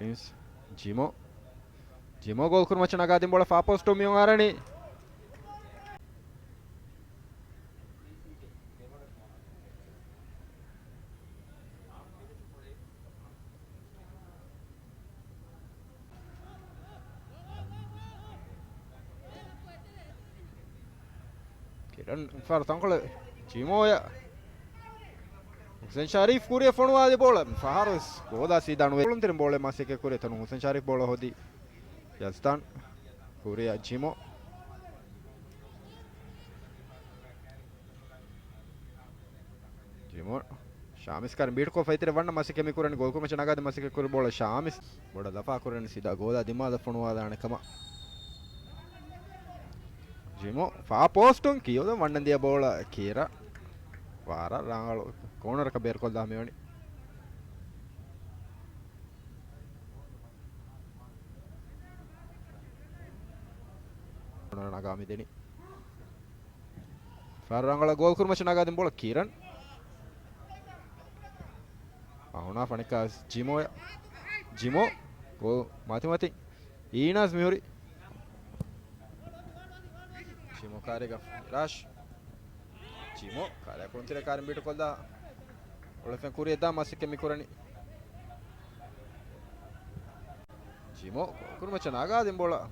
Prince. Jimo. Jimo gol kurma nagadin bola far post to miyon arani. Kiran far tangkol Jimo ya. Hussein Sharif kuriya fonwa de bola. Faharus goda sida nu ulum tirin bola masih ke kuriya tanu Hussein Sharif bola hodi. Yazdan kuriya Jimo. Jimo. Shamis karin beat ko faitere vanna masih ke mi kurani gol kurma nagadin masih ke kuriya bola Shamis. Bola dafa kurani sida goda dimada fonwa da anekama. Jimo far post on kiyo da vanna dia bola Kira. Vara rangalu corner ka beer kolda mewani corner nagami deni far rangala gol kurma nagadin bola Kiran ahuna fanika Jimo go mati Inas mihuri Jimo karega Rash Jimo kare kontire karin beat kolda olefen kuriya da masike mi kurani Jimo kurma nagadin bola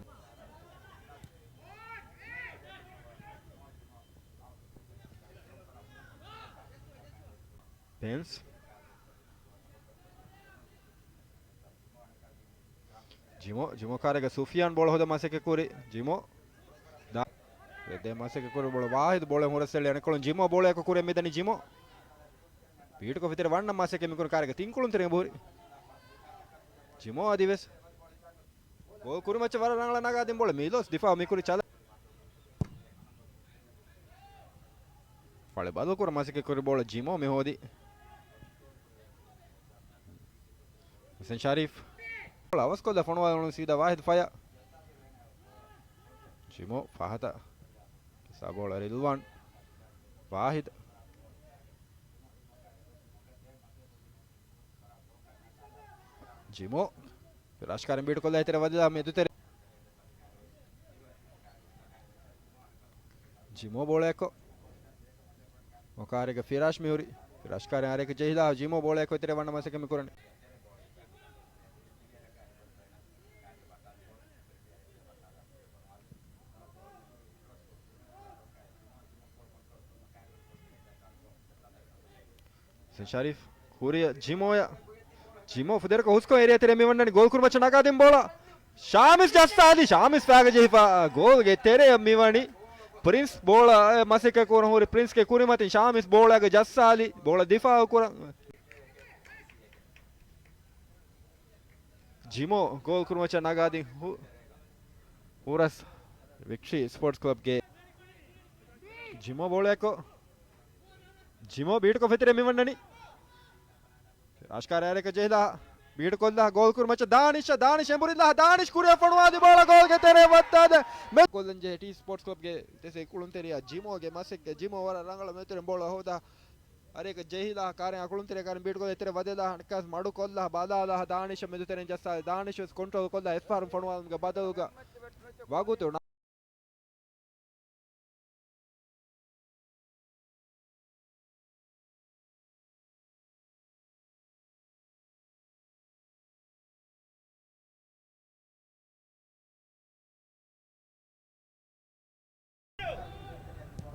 Pence Jimo karega Sufyan bola hoda masike kuri Jimo da de masike kuri bola wahid bola horaselle anekolon Jimo bola ek kuri medani Jimo beat ko vitere vanna masike mi kur karega tinkulun tere bori Jimo adives gol kurma vara rangala nagadin bola milos difa mi kuri chala fale badal kur masike kuri bola Jimo me hodi Hussein Sharif bola avas kolda fonwa onu sida wahid faya Jimo fahata sa bola Ridwan wahid Jimo Rashkarin beat kolda hitere wadida me dutere Jimo bola eko Mokarega Firash mihuri Rashkarin areka jehila Jimo bola eko hitere vanna masike mi kurani Sharif kuriya Jimo fuder ko husko area tere mi wannani gol kurma nagadin bola Shamis jastadi Shamis faga jehifa gol ge tere mi wani Prince bola masike koran hori Prince ke kuri matin Shamis bola ge jassali bola difa koran Jimo gol kurma nagadin Huras Victory Sports Club ge Jimo bola ko Jimo beat ko fitere mi wannani Ashkar areka jehila beat kolda gol kurma Danish emburidla Danish kuriya fonwa de bola gol ge tere wattade me golden je T Sports Club ge tese kulun teriya Jimo ge masik ge Jimo wara rangala metere bola hoda areka jehila kare akulun tere kare beat ko tere wadela kas madu kolda badala Danish medu tere jassa Danish control kolda esfar fonwa ge badaluga wagutu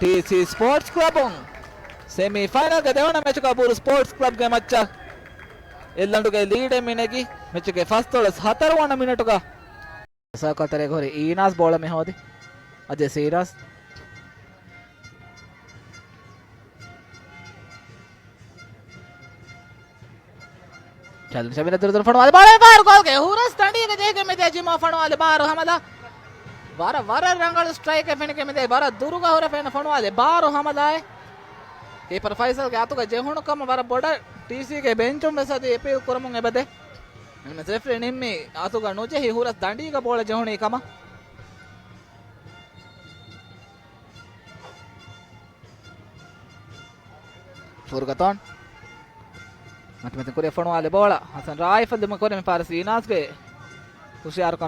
TC Sports Club semifinal के देवना match का पूरा sports club के match एल्लंडु के lead मिनेगी match के first 17 minute का ऐसा कतरे घोरे इनास बॉल में होदी अजय सीरास चल शबीर दूर दूर फड़वा बारे बाहर गोल के हुरस तंडी के देखे में जिमा फड़वा ले बाहर हमला ವರ ರಂಗಳು ಸ್ಟ್ರೈಕ್ ಫೆಣಿಕೆ ಮಿದೆ ವರ ದುರುಗ ಹೊರ ಫೆಣ ಫಣುವಾದೆ ಬಾರು ಹಮದಾಯ್ ಕೀಪರ್ ಫೈಸಲ್ ಗೆ ಆತುಗ ಜೆಹುಣು ಕಮ ವರ ಬೊಡ ಟಿಸಿ ಗೆ ಬೆಂಚುಂ ಬೆಸದಿ ಎಪಿ ಕುರಮುಂ ಎಬದೆ ನಿನ್ನ ಸೆಫ್ರಿ ನಿಮ್ಮಿ ಆತುಗ ನುಜೆ ಹಿ ಹುರಸ್ ದಂಡಿಗ ಬೋಳ ಜೆಹುಣಿ ಕಮ ಫುರ್ಗತಾನ್ ಮತ್ತೆ ಮತ್ತೆ ಕುರೆ ಫಣುವಾದೆ ಬೋಳ ಹಸನ್ ರಾಯ್ಫಲ್ ದಮ ಕುರೆ ಮೆ ಪಾರಸಿ ಇನಾಸ್ ಗೆ ಹುಷಿಯಾರ್